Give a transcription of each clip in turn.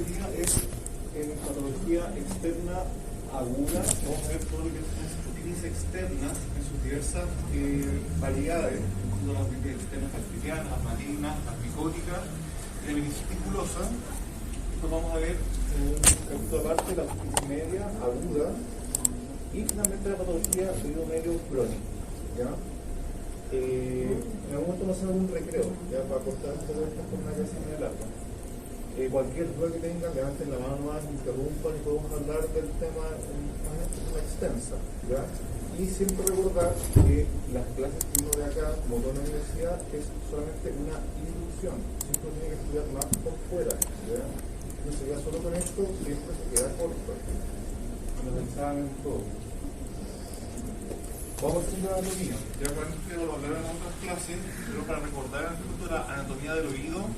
hoy día es en patología externa aguda. Vamos a ver todo lo que son otitis externas en sus diversas variedades, incluyendo las otitis externas bacterianas, malignas, las micóticas, la meningitis tubulosa. Después vamos a ver en un capítulo aparte la otitis media aguda y finalmente la patología de oído medio crónico. ¿Ya? En algún momento vamos a hacer un recreo, ya para cortar un poco esta jornada que se me larga. Cualquier duda que tengan, levanten la mano más, interrumpan y podemos hablar del tema en forma extensa. ¿Ya? Y siempre recordar que las clases que uno ve acá, como toda la universidad, es solamente una inducción. Siempre tiene que estudiar más por fuera. ¿Ya? Entonces ya solo con esto siempre se queda corto. Con los exámenes, todo. Vamos a hacer la anatomía. Ya realmente lo hablaron en otras clases, pero para recordar el punto de la anatomía del oído,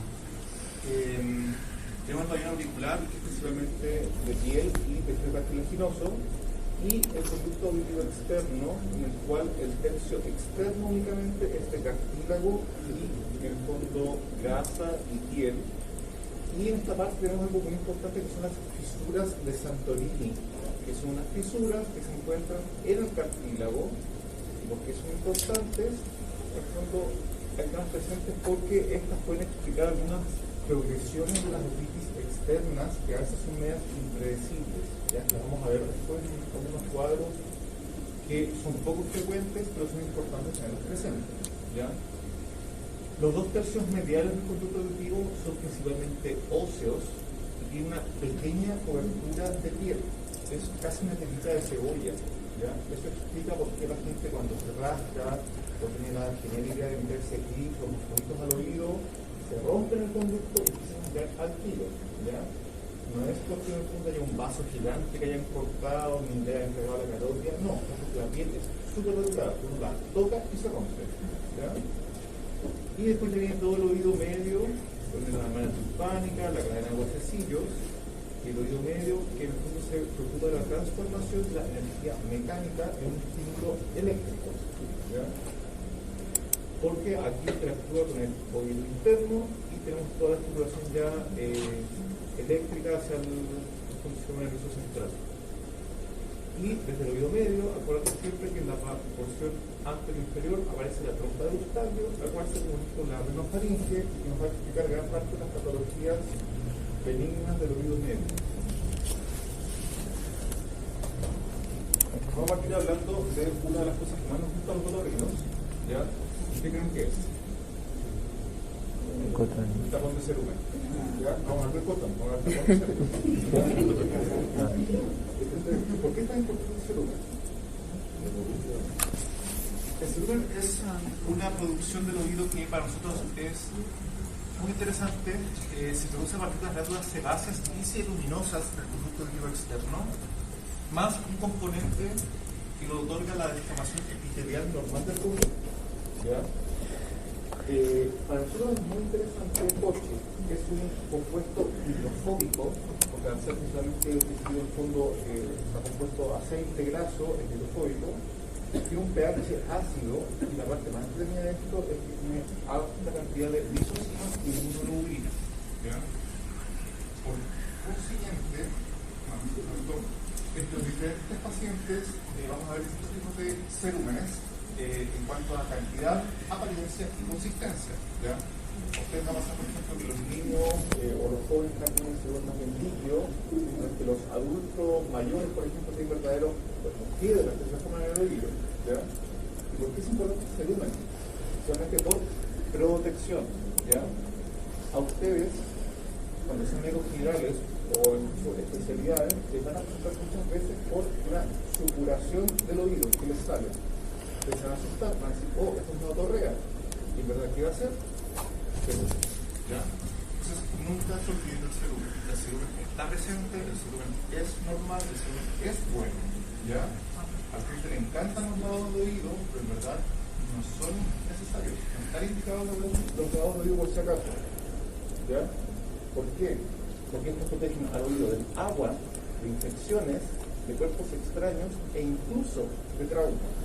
tenemos también auricular, que es principalmente de piel y tejido cartilaginoso, y el conducto auditivo externo, en el cual el tercio externo únicamente es de cartílago y en el fondo grasa y piel. Y en esta parte tenemos algo muy importante que son las fisuras de Santorini, que son unas fisuras que se encuentran en el cartílago. ¿Y por qué son importantes? En el fondo están presentes porque estas pueden explicar algunas progresiones de las otitis externas que a veces son medias impredecibles. Ya las vamos a ver después en algunos cuadros que son poco frecuentes, pero son importantes tenerlos presentes. ¿Ya? Los dos tercios mediales del conducto auditivo son principalmente óseos y tienen una pequeña cobertura de piel. Es casi una telita de cebolla. ¿Ya? Eso explica por qué la gente cuando se rasca o tiene la genérica de meterse clics o mosquitos al oído, se rompen el conducto y empiezan a entrar al tiro. ¿Ya? No es porque en el fondo haya un vaso gigante que hayan cortado ni le hayan pegado la carótida, no, porque la piel es súper delgada, uno la toca y se rompe. ¿Ya? Y después le viene todo el oído medio, con la membrana timpánica, la cadena de huesecillos, y el oído medio, que en el fondo se preocupa de la transformación de la energía mecánica en un estímulo eléctrico. ¿Ya? Porque aquí interactúa con el oído interno y tenemos toda la estimulación ya eléctrica hacia el sistema nervioso central. Y desde el oído medio, acuérdense siempre que en la porción anterior e inferior aparece la trompa de Eustaquio, la cual se comunica con la rinofaringe y nos va a explicar gran parte de las patologías benignas del oído medio. Vamos a partir hablando de una de las cosas que más nos gustan los otorrinos. ¿Ya? ¿Qué creen que es? El tapón de cerumen. ¿Ya? Vamos a hablar del cotón, vamos a hablar del tapón de cerumen. ¿Por qué es tan importante el cerumen? El cerumen es una producción del oído que para nosotros es muy interesante. Se produce a partir de las glándulas sebáceas y luminosas del conducto auditivo externo, más un componente que lo otorga la deformación epitelial normal del conducto. ¿Ya? Para nosotros es muy interesante porque es un compuesto hidrofóbico, porque al ser principalmente utilizado en fondo está compuesto aceite graso, es hidrofóbico, tiene un pH ácido y la parte más entretenida de esto es que tiene alta cantidad de lisocimas y inmunoglobulina. Por consiguiente, en los diferentes pacientes vamos a ver distintos tipos de cerúmenes en cuanto a cantidad, apariencia y consistencia. ¿Ya? Ustedes van a pasar, por ejemplo, que los niños o los jóvenes tienen un cerumen más bien líquido, mientras que los adultos mayores, por ejemplo, tienen verdaderos piedras que se forman en el oído. ¿Ya? ¿Y por qué es importante el cerumen? Solamente por protección. ¿Ya? A ustedes, cuando son médicos generales o en sus especialidades, les van a preguntar muchas veces por una supuración del oído que les sale. Ustedes se van a asustar, van a decir, oh, esto es una otorrea. ¿Y en verdad qué va a hacer? Cerumen. ¿Ya? Entonces, nunca se olviden del cerumen. El cerumen está presente, el cerumen es normal, el cerumen es bueno. ¿Ya? A la gente le encantan los lavados de oído, pero en verdad no son necesarios. No están indicados los lavados de oído por si acaso. ¿Ya? ¿Por qué? Porque estos protegen al oído del agua, de infecciones, de cuerpos extraños e incluso de traumas.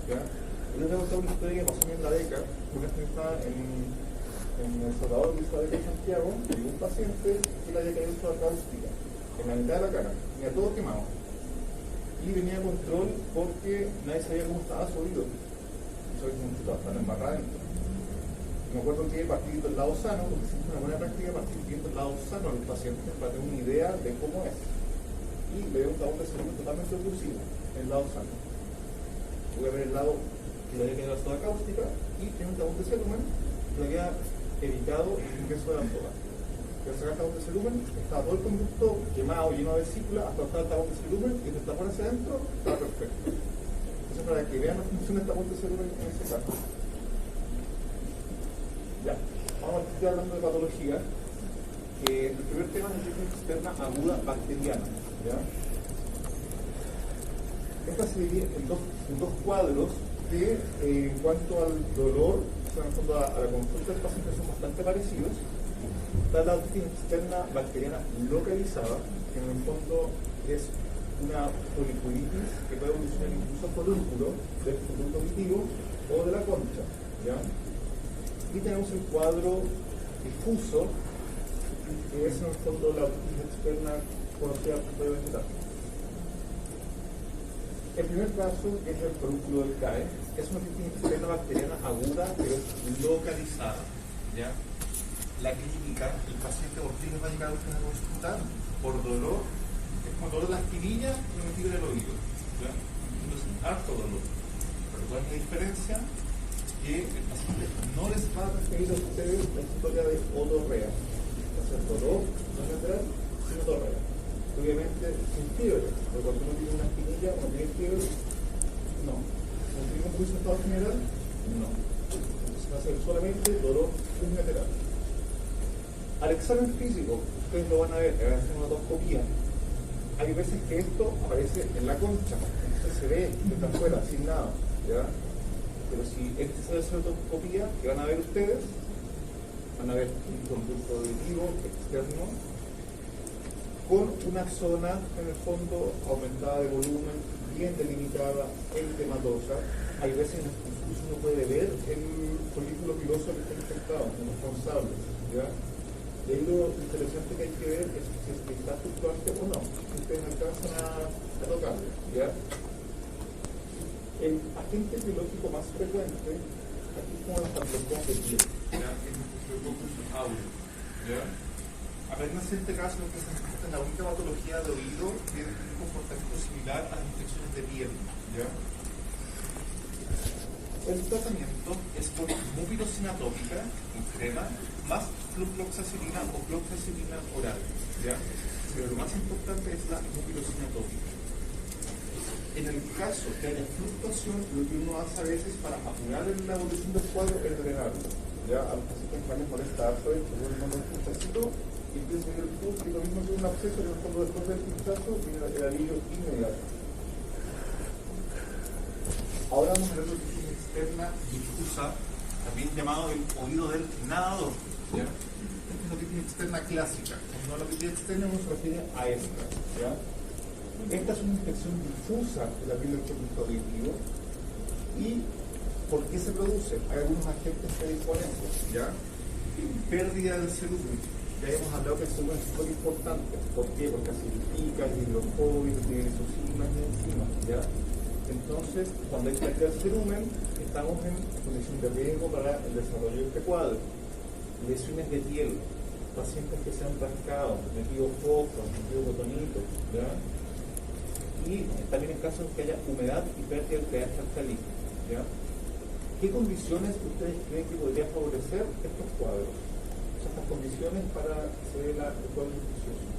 ¿Ya? Yo les voy a contar una historia que pasó en la década. Una vez estaba en en El Salvador de Isabel de Santiago, llegó un paciente que le había caído soda cáustica en la mitad de la cara, tenía todo quemado. Y venía a control porque nadie sabía cómo estaba su oído. Eso es un chutado, están embarrados dentro. Me acuerdo que partí viendo el lado sano, porque siempre es una buena práctica partir viendo el lado sano a los pacientes para tener una idea de cómo es. Y le doy un tabú de celumen totalmente oclusivo, el lado sano. Voy a ver el lado que le había caído la soda cáustica y tiene un tabú de celumen que le había evitado el ingreso de la soda. Al sacar el tabú de celumen, estaba todo el conducto quemado, lleno de vesícula, hasta estar el tabú de celumen y desde el tapón hacia adentro estaba perfecto. Entonces, para que vean la función del tabú de celumen en ese caso. Ya, vamos a estar hablando de patología. El primer tema es la infección externa aguda bacteriana. ¿Ya? Esta se divide en dos cuadros que, en cuanto al dolor, o sea, en el fondo a la consulta del paciente, son bastante parecidos. Está la infección externa bacteriana localizada, que en el fondo es una foliculitis que puede evolucionar incluso a folículo del conducto auditivo o de la concha. ¿Ya? Y tenemos el cuadro difuso, que es en el fondo la otitis externa conocida previamente también. El primer caso, que es el folículo del CAE, es una otitis externa bacteriana aguda, pero es localizada. ¿Ya? La clínica, el paciente por fin va a llegar a usted a consultar por dolor, es como dolor de la espinilla y metido en el oído. ¿Ya? Entonces, harto dolor. Pero ¿cuál es la diferencia? Que el paciente no les va a referir a ustedes la historia de otorrea. Va a ser dolor, no lateral, sino otorrea. Obviamente sin fiebre, porque cuando uno tiene una espinilla, uno tiene fiebre, no. Cuando tiene un pulso estado general, no. Entonces va a ser solamente dolor unilateral. Al examen físico, ustedes lo van a ver, van a hacer una endoscopía. Hay veces que esto aparece en la concha, entonces se ve desde afuera, sin nada. ¿Ya? Pero si este es el endoscopía que van a ver ustedes, van a ver un conducto auditivo externo con una zona en el fondo aumentada de volumen, bien delimitada, entematosa. Hay veces que incluso uno puede ver el folículo piloso que está infectado, los responsables. ¿Ya? Y ahí lo interesante que hay que ver es si está fluctuante o no. Ustedes alcanzan a tocarlo. ¿Ya? El agente biológico más frecuente, aquí es como los tamplones de piel, ¿ya? Es el locus aureus, ¿ya? Apenas en este caso, que se encuentra en la única patología de oído que tiene un comportamiento similar a las infecciones de piel, ¿ya? El tratamiento es con mupirocina tópica en crema más flucloxacilina o cloxacilina oral, ¿ya? Pero lo más importante es la mupirocina tópica. En el caso que haya fluctuación, lo que uno hace a veces para apurar la evolución del cuadro es drenarlo. Ya a los pacientes que les molesta harto esto, vuelven a un pinchacito y empieza a ir el pulso, y lo mismo que un absceso, en el fondo después del pinchazo viene el alivio inmediato. Ahora vamos a ver la otitis externa difusa, también llamado el oído del nadador. ¿Ya? Esta es la otitis externa clásica. Cuando la otitis externa uno se refiere a esta. ¿Ya? Esta es una infección difusa de la piel del conducto auditivo. ¿Y por qué se produce? Hay algunos agentes predisponentes, ¿ya? Pérdida del celumen. Ya hemos hablado que el celumen es súper importante. ¿Por qué? Porque acidifica, es hidrofóbico, tiene isosigmas y enzimas, ¿ya? Entonces, cuando hay pérdida del celumen, estamos en condición de riesgo para el desarrollo de este cuadro. Lesiones de piel, pacientes que se han rascado, metido fósforo, metido botonito, ¿ya? Y también en casos que haya humedad y pérdida del pH alcalino. ¿Ya? ¿Qué condiciones ustedes creen que podría favorecer estos cuadros? O sea, estas condiciones para que se dé el cuadro infeccioso.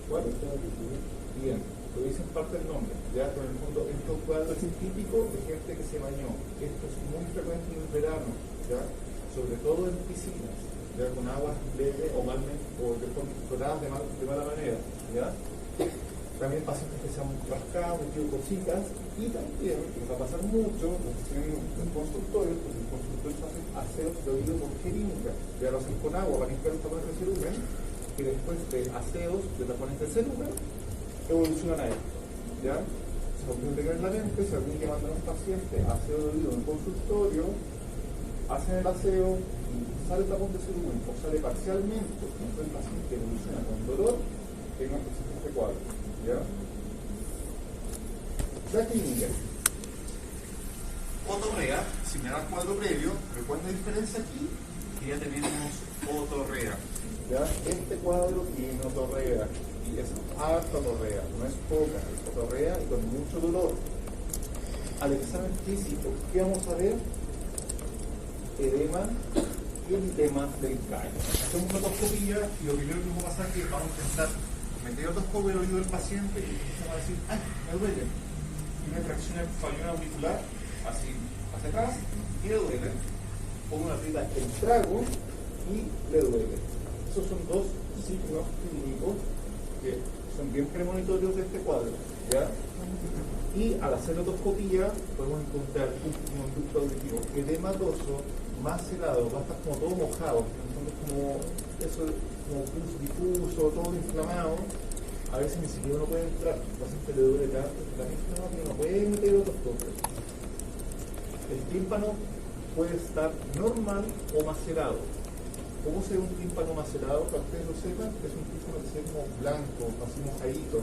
¿Cuál? Bien, lo dicen parte del nombre. Ya, con el fondo, estos cuadros es típico de gente que se bañó. Esto es muy frecuente en el verano, ¿ya? Sobre todo en piscinas, ya con aguas leves o de forma explotadas de mala manera. ¿Ya? También pacientes que se han rascado, metido cositas, y también, que va a pasar mucho, en consultorios, porque en consultorios hacen aseos de oído con jeringa, ya lo hacen con agua para limpiar los tapones de celumen, que después de aseos de tapones de celumen, evolucionan a esto. ¿Ya? Se lo pueden tener en la mente, si algún día mandan a un paciente aseo de oído en el consultorio, hacen el aseo y sale el tapón de cerumen o sale parcialmente, entonces el paciente evoluciona con dolor, tengan presente este cuadro. ¿Ya? La clínica. Otorrea, si me da el cuadro previo, recuerda la diferencia aquí, que ya tenemos otorrea. ¿Ya? Este cuadro tiene otorrea, y es harta otorrea, no es poca, es otorrea y con mucho dolor. Al examen físico, ¿qué vamos a ver? Edema y edema del callo. Hacemos una otoscopía y lo primero que vamos a pasar es que vamos a intentar meter el otoscopio en el oído del paciente y empezamos a decir, ¡ay, me duele! Y una tracción fallona auricular, así hacia atrás, y le duele. Pongo una aprieta el trago y le duele. Esos son dos signos clínicos que son bien premonitorios de este cuadro. ¿Ya? Y al hacer la otoscopía podemos encontrar un conducto auditivo edematoso, macerado, va a estar como todo mojado, entonces como eso, como pus difuso, todo inflamado. A veces ni siquiera uno puede entrar, el paciente le duele tanto, la inflama que no puede meter el otoscopio. El tímpano puede estar normal o macerado. ¿Cómo se ve un tímpano macerado? Para que ustedes lo sepan, es un tímpano que se ve como blanco, así mojadito.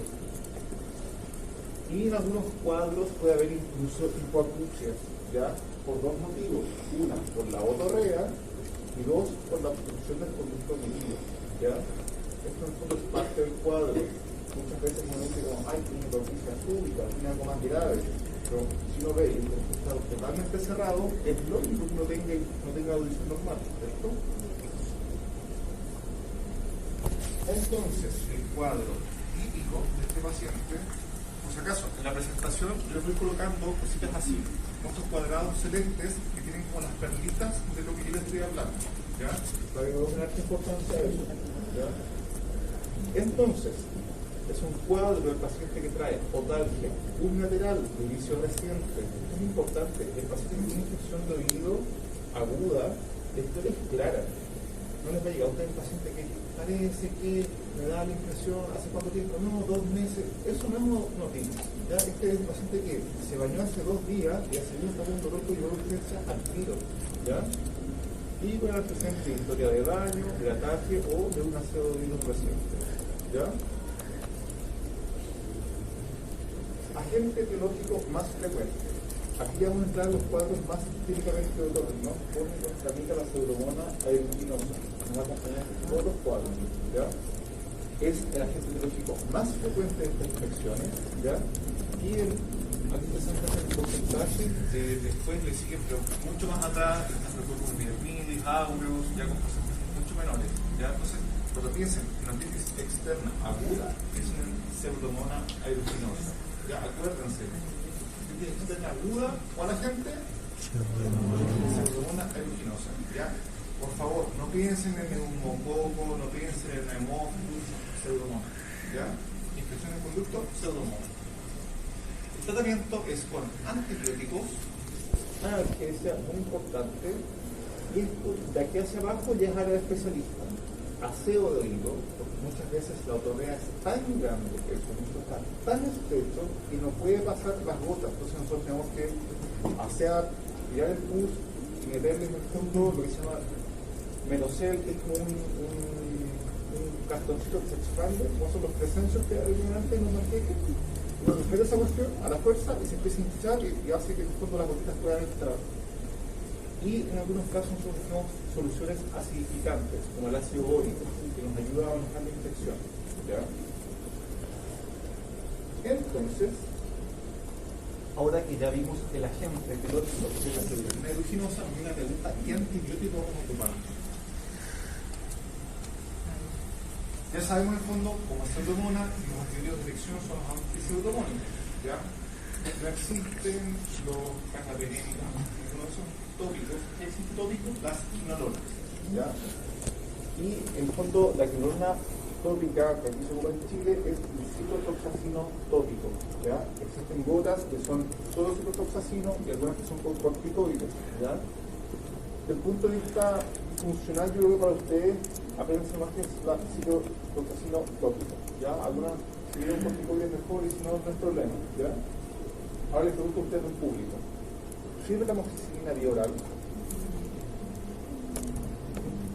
Y en algunos cuadros puede haber incluso hipoacusias, ¿ya? Por dos motivos. Una, por la otorrea, y dos, por la obstrucción del conducto auditivo, ¿ya? Esto en el fondo es parte del cuadro. Muchas veces uno dice como, ay, tiene hipoacusia súbita, tiene algo más grave. Pero si uno ve y el conducto está totalmente cerrado, es lógico que no tenga audición normal, ¿cierto? Entonces, el cuadro típico de este paciente, por si acaso, en la presentación yo les voy colocando cositas así, estos cuadrados celestes que tienen como las perlitas de lo que yo les estoy hablando, ¿ya? Para que me den harta importancia a eso, ¿ya? Entonces, es un cuadro del paciente que trae otalgia unilateral de visión reciente. Esto es importante, el paciente que tiene infección de oído aguda, la historia es clara. No les va a llegar a usted el paciente que parece que me da la impresión, ¿hace cuánto tiempo? No, 2 meses. Eso no es noticia. ¿Ya? Este es un paciente que se bañó hace 2 días y hace un está con un dolor que llevó urgencia al tiro. ¿Ya? Y con el presente historia de daño, de ataque o de un aseo de oídos reciente. ¿Ya? Agente etiológico más frecuente. Aquí vamos a entrar en los cuadros más típicamente otorrinos, porque nuestra amiga la pseudomonas aeruginosa nos va a acompañar en todos los cuadros, ¿ya? Es el agente etiológico más frecuente de estas infecciones, ¿ya? Y aquí presenta el porcentaje, después le siguen, pero mucho más atrás, están los cuerpos epidemidis, áureos, ya con porcentajes mucho menores, ¿ya? Entonces, cuando piensen en una otitis externa aguda, es una pseudomonas aeruginosa, ¿ya? Acuérdense. ¿Tiene aguda o a la gente? Pseudomonas aeruginosa, ¿ya? Por favor, no piensen en neumococo, no piensen en Haemophilus, pseudomonas, ¿ya? Infección del conducto, pseudomonas. El tratamiento es con antibióticos, una analgesia muy importante, y esto de aquí hacia abajo ya es área de especialista. Aseo de oído, porque muchas veces la otorrea es tan grande, el conducto está tan estrecho que no puede pasar las gotas. Entonces nosotros tenemos que asear, tirar el pus y meterle en el fondo lo que se llama melocel, que es como un cartoncito que se expande, como son los presencios que hay antes en los manteques. Uno mete esa cuestión a la fuerza y se empieza a hinchar y hace que en el fondo las gotitas puedan entrar. Y en algunos casos nosotros tenemos soluciones acidificantes, como el ácido bórico, que nos ayuda a bajar la infección, ¿ya? Entonces, ahora que ya vimos el agente etiológico de la pseudomonas aeruginosa, viene una pregunta: ¿qué antibiótico vamos a tomar? Ya sabemos en el fondo, como pseudomonas, los antibióticos de elección son los antipseudomónicos, ¿ya? No existen los carbapenémicos, ninguno de esos tópicos. Existen tópicos, las quinolonas, ¿ya? Y en el fondo la quinolona tópica que aquí se ocupa en Chile es el ciclotoxacino tópico, ¿ya? Existen gotas que son solo ciclotoxacino y algunas que son con corticoides, ¿ya? Desde el punto de vista funcional, yo creo que para ustedes apenas más que es la ciclotoxacino tópico, ¿ya? Algunas si vienen corticoides mejor y si no, no hay problema, ¿ya? Ahora les pregunto a ustedes en público: ¿sirve la amoxicilina vía oral?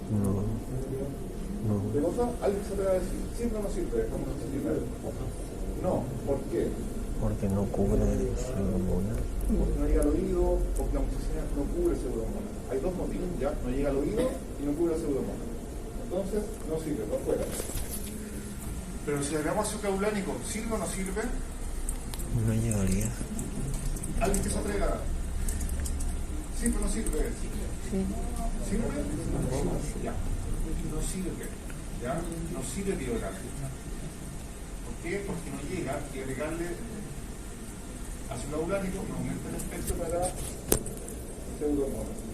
No, no. ¿De cosa? Alguien se te va a decir, ¿sirve o no sirve? Vamos a decir, no, ¿por qué? Porque no cubre pseudomonas. Porque no llega al oído, porque la amoxicilina no cubre pseudomonas. Hay dos motivos, ¿ya? No llega al oído y no cubre pseudomonas. Entonces, no sirve, por fuera. Pero si agregamos ácido clavulánico, ¿sirve o no sirve? No llegaría. ¿Alguien que se atreva? ¿Sirve o no sirve? Sí. ¿Sirve? Ya. No sirve. ¿Ya? No sirve bioral. ¿Por qué? Porque no llega y agregarle ácido clavulánico no aumenta el espectro para pseudomonas.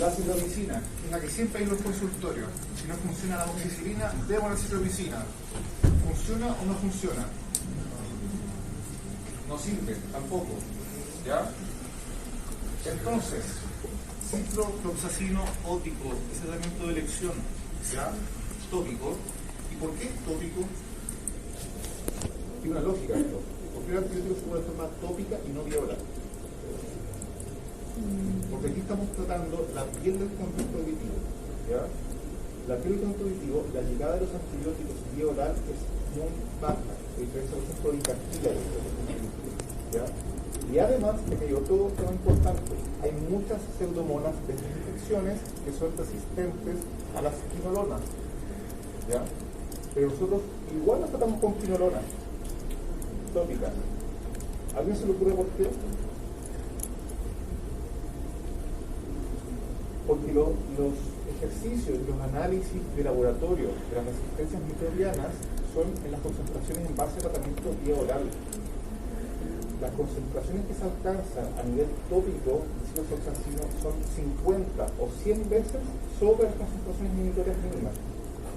La citromicina, que es la que siempre hay en los consultorios. Si no funciona la amoxicilina, demos la citromicina. ¿Funciona o no funciona? No sirve, tampoco. ¿Ya? Entonces, ciprofloxacino ótico, ese tratamiento de elección, ¿ya? Tópico. ¿Y por qué tópico? Tiene una lógica esto. Porque el antibiótico se puede de forma tópica y no vía oral. Porque aquí estamos tratando la piel del conducto auditivo, ¿ya? La piel del conducto auditivo, la llegada de los antibióticos vía oral es muy baja, a diferencia, por ejemplo, del cartílago, ¿ya? Y además, que hay otro tema importante, hay muchas pseudomonas de estas infecciones que son resistentes a las quinolonas, ¿ya? Pero nosotros igual las tratamos con quinolona tópica. ¿A alguien se le ocurre por qué? Porque los ejercicios, los análisis de laboratorio de las resistencias microbianas son en las concentraciones en base a tratamiento vía oral. Las concentraciones que se alcanzan a nivel tópico de ciprofloxacino son 50 o 100 veces sobre las concentraciones inhibitorias mínimas.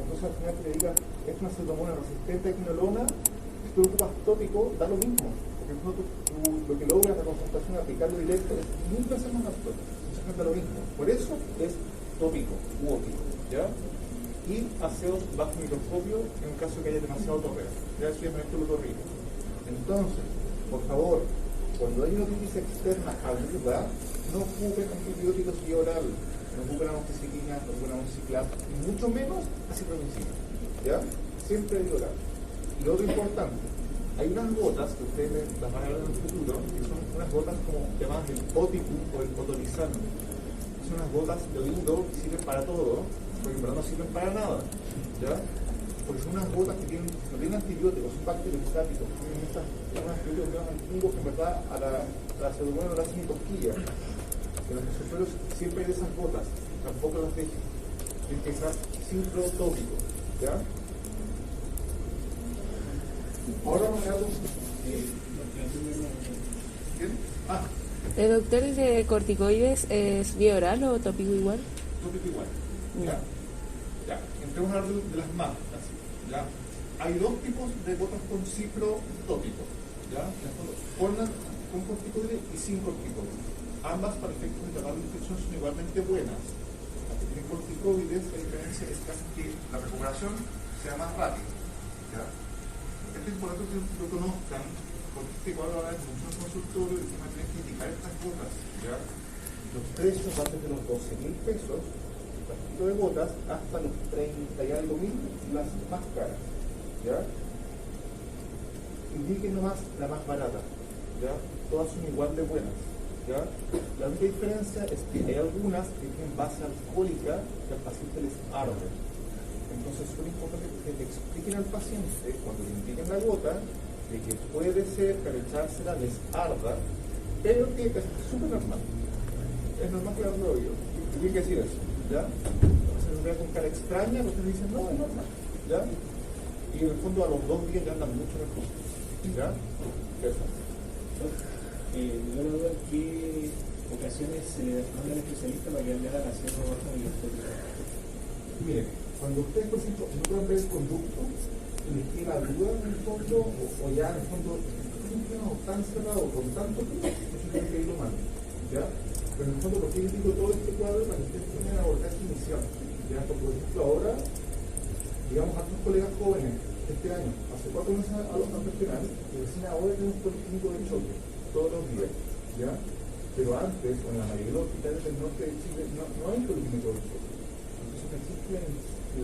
Entonces al final que te diga, es una pseudomona resistente a quinolona, si tú lo ocupas tópico, da lo mismo. Porque lo que logras la concentración de aplicarlo directo es 1000 veces más alto. Da lo mismo. Por eso es tópico u óptico, ¿ya? Y aseos bajo microscopio en caso que haya demasiado torreo. Ya eso ya me lo corrijo. Entonces, por favor, cuando hay una otitis externa aguda, no ocupen antibióticos vía oral, no ocupen amoxicilina, no ocupen amoxicilina, y mucho menos acitromicina, ¿ya? Siempre vía oral. Y lo otro importante, hay unas gotas que ustedes las van a ver en el futuro, que son unas gotas como llamadas el Oticum o el Otorizano. Son unas gotas de oído que sirven para todo, porque en verdad no sirven para nada, ¿ya? Porque son unas gotas que no tienen antibióticos, son bacteriostáticos, tienen unos antibióticos que van fungos que en verdad a la pseudomonas no le hacen ni cosquillas. En los consultorios siempre hay de esas gotas, tampoco las dejen. Tienen que ser ciprotópico, ¿ya? Ahora vamos a ver ¿El doctor de corticoides es vía oral o tópico igual? tópico igual, ¿ya? Ya, entremos a hablar de las más, así, ¿ya? Hay dos tipos de gotas con ciprotópico, ¿ya? Con corticoides y sin corticoides. Ambas para efectos de tratar de infección son igualmente buenas. Las que tienen corticoides, la diferencia es que hacen que la recuperación sea más rápida, ¿ya? Es importante que lo conozcan, porque este cuadro ahora es mucho consultorio y que me tienen que indicar estas gotas, ¿ya? Los precios van desde los 12.000 pesos, el paquito de gotas, hasta los 30 y algo mil, las más caras, ¿ya? Indiquen nomás la más barata, ¿ya? Todas son igual de buenas, ¿ya? La única diferencia es que hay algunas que tienen base alcohólica que al paciente les arde. Entonces es muy importante que le expliquen al paciente, cuando le indiquen la gota, de que puede ser que al echársela les arda, pero tiene que ser súper normal. Es normal que le arde el oído. Y tiene que decir eso, ¿ya? Entonces nos vean con cara extraña, los que dicen, no, es normal, ¿ya? Y en el fondo a los 2 días ya andan mucho mejor, ¿ya? Eso. Yo no dudo en qué ocasiones se manda al especialista para que le haga la cierre bajo microscopio. Miren, cuando ustedes, por ejemplo, no pueden ver el conducto, les queda duda en el fondo, o ya en el fondo, no, tan cerrado, con tanto tiempo, eso tiene que ir mal, ¿ya? Pero en el fondo, ¿por qué les digo todo este cuadro? Para que ustedes tengan el abordaje inicial, ¿ya? Porque, por ejemplo, ahora, digamos, a tus colegas jóvenes, este año, hace 4 meses a los profesionales, y recién ahora tenemos un policlínico de choque, todos los días, ¿ya? Pero antes, en la mayoría de los hospitales del norte de Chile, no hay policlínico de choque.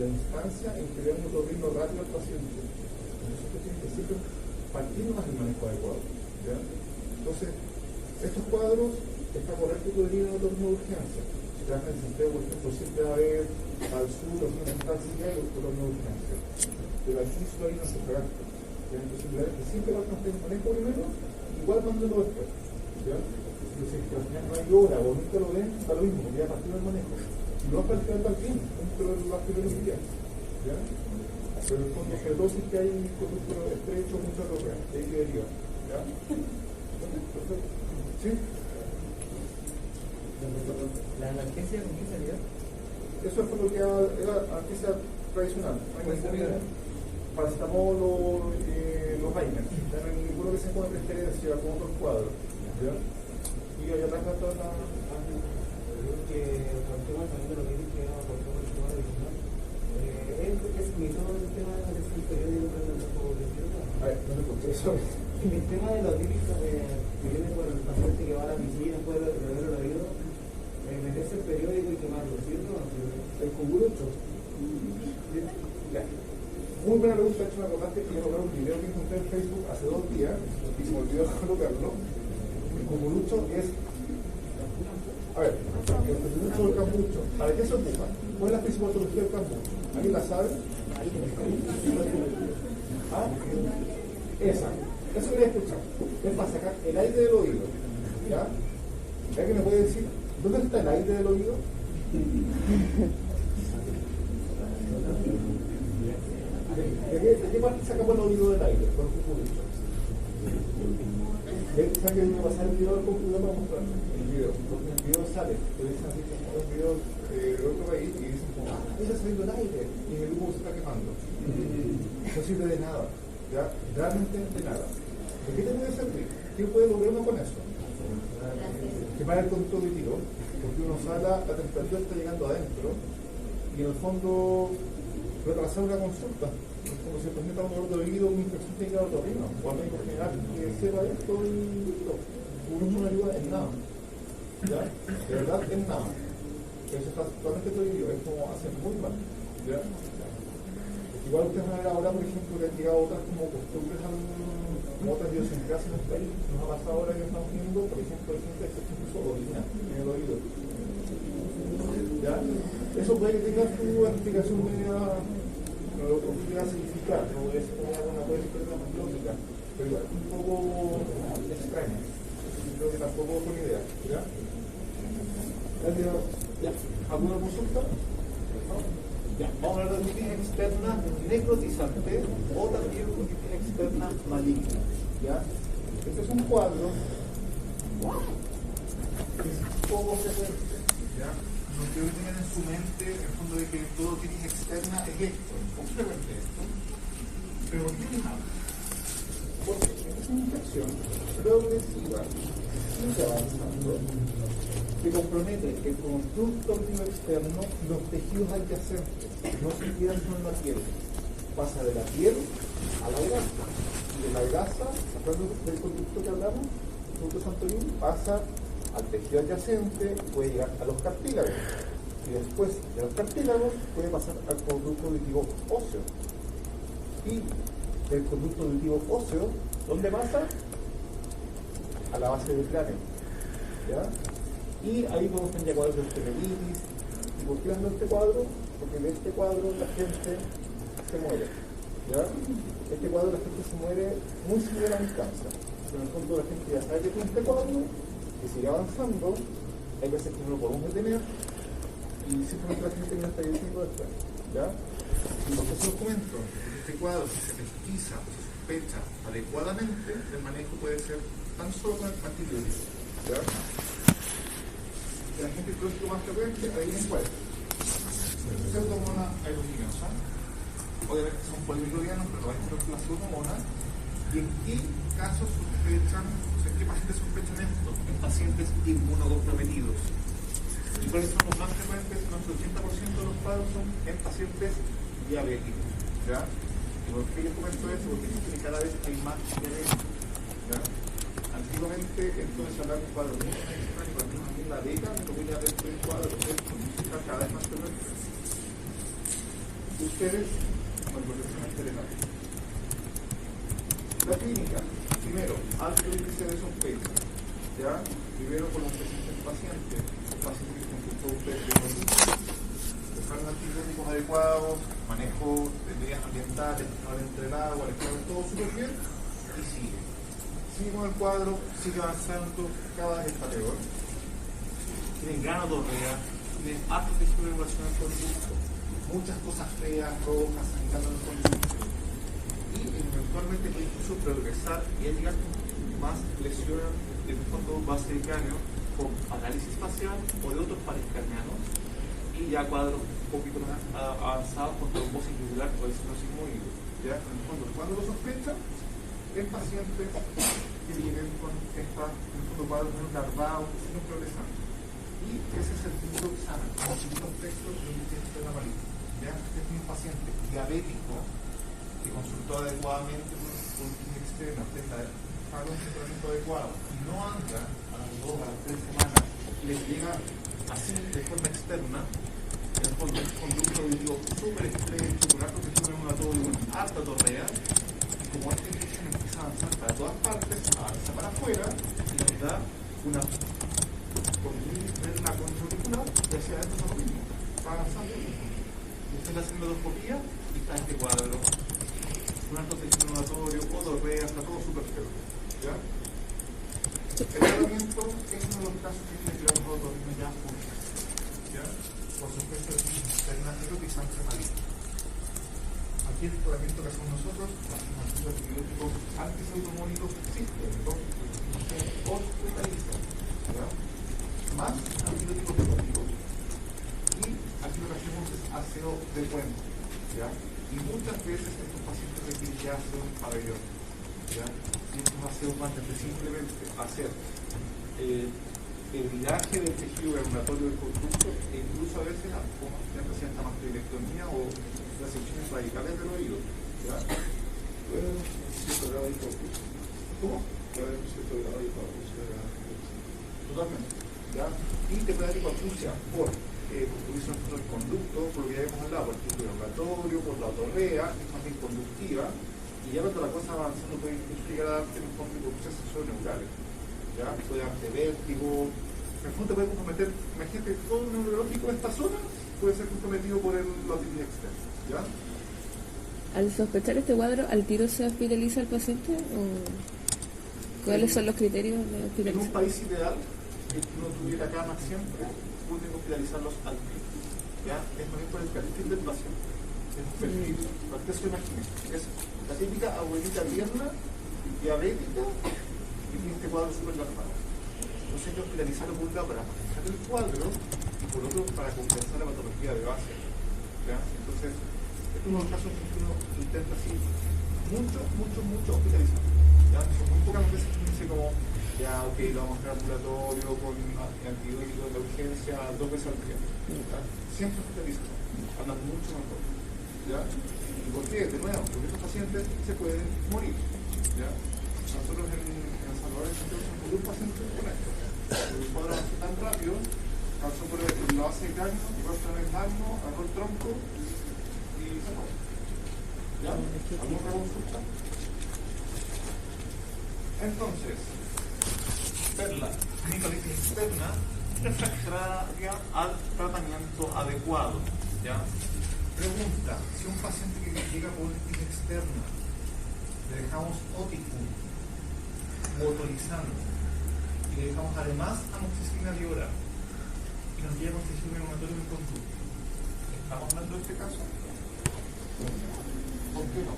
la instancia en que debemos otorrino rápido al paciente. Nosotros tenemos que siempre partir más del manejo adecuado. ¿Ya? Entonces, estos cuadros está correcto que deberían de otorrino de urgencia. Si trabajan en Santiago, por ejemplo, siempre va a haber al sur, occidental, sí que hay otorrino de urgencia. Pero aquí solo hay una superacta. Entonces, que siempre va a tener el manejo primero, igual mándelo después. ¿Ya? Entonces, que al final no hay hora o nunca lo ven, está lo mismo, porque ya partido del manejo. Si no es para el fin, nunca lo va a hacer el día. ¿Ya? Pero en el fondo, sobre todo si es que hay conducto estrecho, mucha ropa, ahí que deriva. ¿Ya? Perfecto. ¿Sí? ¿La analgesia con qué salida? Eso es por lo que era analgesia tradicional. Paracetamol o los Vainas. No hay ninguno que se ponga preferencia con otros cuadros. ¿Ya? Y allá atrás está toda la... que el tema también de lo que dije era por todo el tema de visión. Es mito el tema de ese periódico que no A ver, no te escuché eso. el tema de los típicos que viene por el paciente que va a la piscina después de beber el oído, meterse el periódico y quemarlo, ¿cierto? El cucurucho. Muy buena pregunta, de hecho me acordaste que yo un video que encontré en Facebook hace 2 días y se me olvidó colocarlo. El cucurucho es... A ver, el cucurucho del cambucho, ¿para qué se ocupa? ¿Cuál es la principal patología del cambucho? ¿Alguien la sabe? ¿Ah? Esa. Eso quería escuchar. Es para sacar el aire del oído. ¿Ya? ¿Ya que me puede decir dónde está el aire del oído? ¿De qué parte sacamos el oído del aire? Con el cucurucho. ¿Sabes que me va a pasar el video del computador para mostrar? El video. Porque el video sale. Te dicen así como un video de otro país y dicen como, está saliendo el aire. Y el humo se está quemando. No sirve de nada. ¿Ya? Realmente de nada. ¿De qué te puede servir? ¿Qué puede lograr uno con eso? Quemar el conducto auditivo, porque uno sabe la temperatura está llegando adentro y en el fondo retrasar una consulta. Como si presenta un dolor de oído, una infección tiene que ir al otorrino, o al médico general que sepa esto y listo. Uno no ayuda en nada. ¿Ya? De verdad, en nada. Eso está totalmente prohibido, es como hacer muy mal. ¿Ya? Igual ustedes van a ver ahora, por ejemplo, que han llegado otras como costumbres, como otras idiosincrasias en el país. Nos ha pasado ahora que estamos viendo, por ejemplo, hay gente que se incluso orina en el oído. ¿Ya? Eso puede que tenga su explicación media, no lo voy a significar, no voy a decir una puede ser más lógica, pero igual un poco extraña. Creo que tampoco es buena idea. ¿Ya? ¿Alguna consulta? Ya, vamos a hablar de condición externa necrotizante o también condición externa maligna. ¿Ya? Este es un cuadro que es poco frecuente. ¿Ya? No quiero tener en su mente el fondo de que todo tiene externa es esto, es poco frecuente esto. Pero ¿por qué nada? Porque es una infección progresiva, sigue avanzando, que compromete el constructo auditivo externo y los tejidos adyacentes, no se quedan solo en la piel, pasa de la piel a la grasa, y de la grasa, ¿se acuerdan del conducto que hablamos? El conducto Santorini pasa al tejido adyacente, puede llegar a los cartílagos, y después de los cartílagos puede pasar al conducto auditivo óseo, y del conducto auditivo óseo, ¿dónde pasa? A la base del cráneo, ¿ya? Y ahí podemos tener ya cuadros de osteomielitis. ¿Y por qué ando este cuadro? Porque de este cuadro la gente se muere. ¿Ya? Este cuadro la gente se muere muy similar a un cáncer. Pero en el fondo la gente ya sabe que tiene este cuadro, que sigue avanzando, hay veces que no lo podemos detener, y simplemente la gente termina falleciendo después. ¿Ya? Y lo que se los comento, este cuadro, si se pesquisa o se sospecha adecuadamente, el manejo puede ser tan solo con el antibiótico. ¿Ya? La gente crónico más frecuente, adivinen cuál es. Pseudomonas aeruginosa. Obviamente son poliglorianos, pero hay la pseudomonas. ¿Y en qué casos sospechan, o sea, en qué pacientes sospechan esto? En pacientes inmunocomprometidos. ¿Y cuáles son los más frecuentes? No, el 80% de los cuadros son en pacientes diabéticos. ¿Ya? ¿Y por qué yo comento eso? Porque dicen que cada vez hay más diabetes. ¿Ya? Antiguamente, entonces hablar de un cuadro muy extraño, en la década me voy a ver el cuadro, está cada vez más frecuente. Y ustedes con el profesional telemático. La clínica, primero, alto índice de sospecha, ¿ya? Primero con los pacientes que consultó usted de conducta, dejaron antibióticos adecuados, manejo de medidas ambientales, no entre el agua, les queda todo súper bien, y sigue. Sigue con el cuadro, sigue avanzando, cada vez está peor. Tienen gran otorrea, tienen harto de regulación del conducto, muchas cosas feas, rojas, sangrando en el conducto. Y eventualmente puede incluso progresar y llegar más lesiones en el fondo base de cráneo con parálisis facial o de otros pares craneanos y ya cuadros un poquito más avanzados con trombosis yugular o estenosis movible. Ya, en el fondo, cuando lo sospechan, en pacientes que vienen con esta, en el fondo, cuadros menos larvados, sino progresando. Y ese es el punto de examen, como chiquitos textos de un paciente de la maligna. Ya, este es un paciente diabético que consultó adecuadamente con una externa, paga un tratamiento adecuado y no anda a las 2 a las 3 semanas y les llega así de forma externa, en el fondo un conducto auditivo súper estrecho, con alto tejido neumatorio, con alta torrea, y como esta infección empieza a avanzar para todas partes, avanza para afuera y nos da una contraauricular y hacia adentro es lo mismo, va avanzando y usted está haciendo endoscopía y está este cuadro. Un alto tejido neumatorio, otorrea, está todo súper feo. ¿Ya? El tratamiento es uno de los casos que tiene que los otorrinos ya juntos. ¿Ya? Por supuesto, es alternativa y sangre maligna. Aquí el tratamiento que hacemos nosotros es un antibiótico antisautomónicos sistémicos que hospitalizan. ¿Ya? Más antibióticos tópicos. Y aquí lo que hacemos es aseo de puente. ¿Ya? Y muchas veces estos pacientes requieren ya hacer un pabellón. ¿Ya? Y estos aseos van desde simplemente hacer el viraje del tejido granulatorio del conducto e incluso a veces como ya presenta mastoidectomía o resecciones radicales del oído. ¿Ya? Luego, cierto grado de hipótesis. ¿Cómo? Cierto grado de hipótesis. Totalmente. ¿Ya? Y te puede dar hipoacusia por utilizan el conducto, por lo que ya hemos hablado, por el tejido granulatorio, por la otorrea, que es también conductiva, y ya cuando la cosa va avanzando puede incluso llegar a darte un fondo de hipoacusias sensorineurales. ¿Ya? Puede darte vértigo, en el fondo te puede comprometer, imagínate, todo el neurológico de esta zona puede ser comprometido por la otitis externa. ¿Ya? Al sospechar este cuadro, ¿al tiro se hospitaliza el paciente? ¿O cuáles son los criterios de En un hospitalización? país ideal, que uno tuviera camas siempre, uno tiene que hospitalizarlos al tiro. ¿Ya? Es también por el perfil del paciente. Es un perfil, para que se lo imaginen. Es la típica abuelita tierna, diabética, y tiene este cuadro súper larvado. Entonces hay que hospitalizarlo por un lado para manejar el cuadro y por otro para compensar la patología de base. ¿Ya? Entonces, es uno de los casos en que uno intenta así mucho hospitalizar. ¿Ya? Son muy pocas veces que uno dice como, ya, ok, lo vamos a hacer ambulatorio con antibióticos de urgencia 2 veces al día. ¿Ya? Siempre hospitalizan, andan mucho mejor. ¿Ya? ¿Y por qué? De nuevo, porque estos pacientes se pueden morir. ¿Ya? Nosotros en El Salvador tenemos un paciente con esto. El cuadro avanzó tan rápido, pasó por la base de cráneo, llegó hasta el magno, agarró el tronco y se acabó. ¿Ya? ¿Alguna consulta? Entonces, verla, clínica externa, refractaria al tratamiento adecuado. ¿Ya? Pregunta, si un paciente que llega por otitis externa, le dejamos ótico, motorizando, y le dejamos además amoxicilina oral, y nos llega con tejido neumatorio en conducto, ¿estamos hablando de este caso? ¿Por qué no?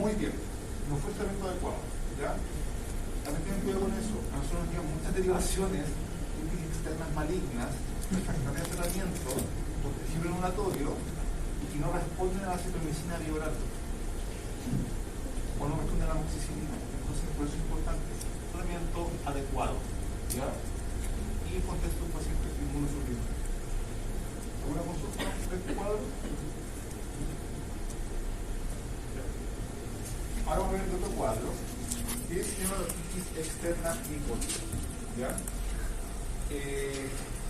Muy bien, no fue el tratamiento adecuado, ¿ya? También tienen cuidado con eso. A nosotros nos llegan muchas derivaciones externas malignas, refractarias al tratamiento, por tejido neumatorio, y que no responden a la citromicina oral, o no responden a la amoxicilina. Entonces, por eso es importante tratamiento adecuado, ¿ya? Y contexto un paciente inmunosuprimido. ¿Alguna consulta de este cuadro? Ahora vamos a ver el otro cuadro, que se llama otitis externa nicotis. ¿Ya?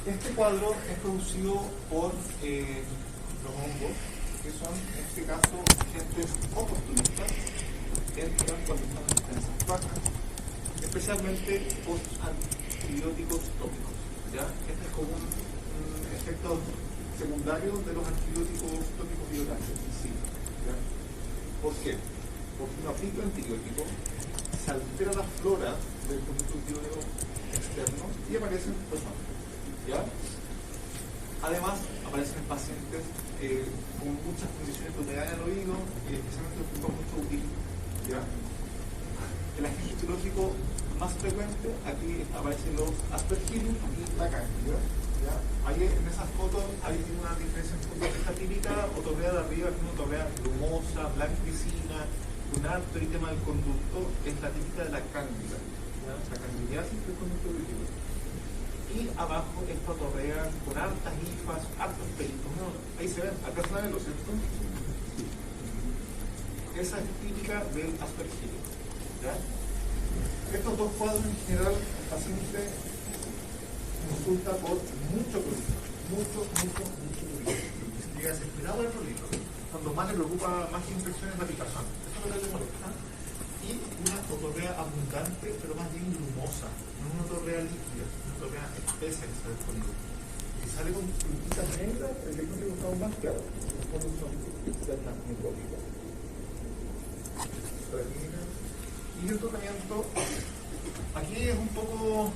Este cuadro es producido por los hongos, que son, en este caso, agentes oportunistas, entran cuando están en defensas bajas, especialmente con antibióticos tópicos. ¿Ya? Este es como un efecto secundario de los antibióticos tópicos biológicos en sí. ¿Ya? ¿Por qué? Porque uno aplica antibiótico, se altera la flora del conducto biológico externo y aparecen personas. ¿Ya? Además, aparecen en pacientes con muchas condiciones de humedad en el oído, especialmente los que ocupan mucho utility. ¿Ya? El agente etiológico más frecuente, aquí aparecen los aspergillus y la cándida. ¿Ya? Ahí en esas fotos hay una diferencia en fondo. Esta típica otorrea de arriba, que es una otorrea plumosa, blanquecina, un alto eritema del conducto, es la típica de la cándida. ¿Ya? La candidiasis del conducto auditivo. Y abajo esta otorrea con hartas hifas, hartos pelitos. ¿No? Ahí se ven, acá se ven, ¿lo cierto? Esa es típica del aspergillus. ¿Ya? Estos dos cuadros en general el paciente consulta por mucho prurito, mucho prurito. Llega desesperado el prurito. Cuando más le preocupa, más que infección es la picazón. Eso es lo que le molesta. Y una otorrea abundante, pero más bien grumosa, no una otorrea líquida, una otorrea espesa que sale con luz. Si sale con puntitas negras, el diagnóstico está aún más claro. Los fondos son externas micróticas. Y el tratamiento aquí es un poco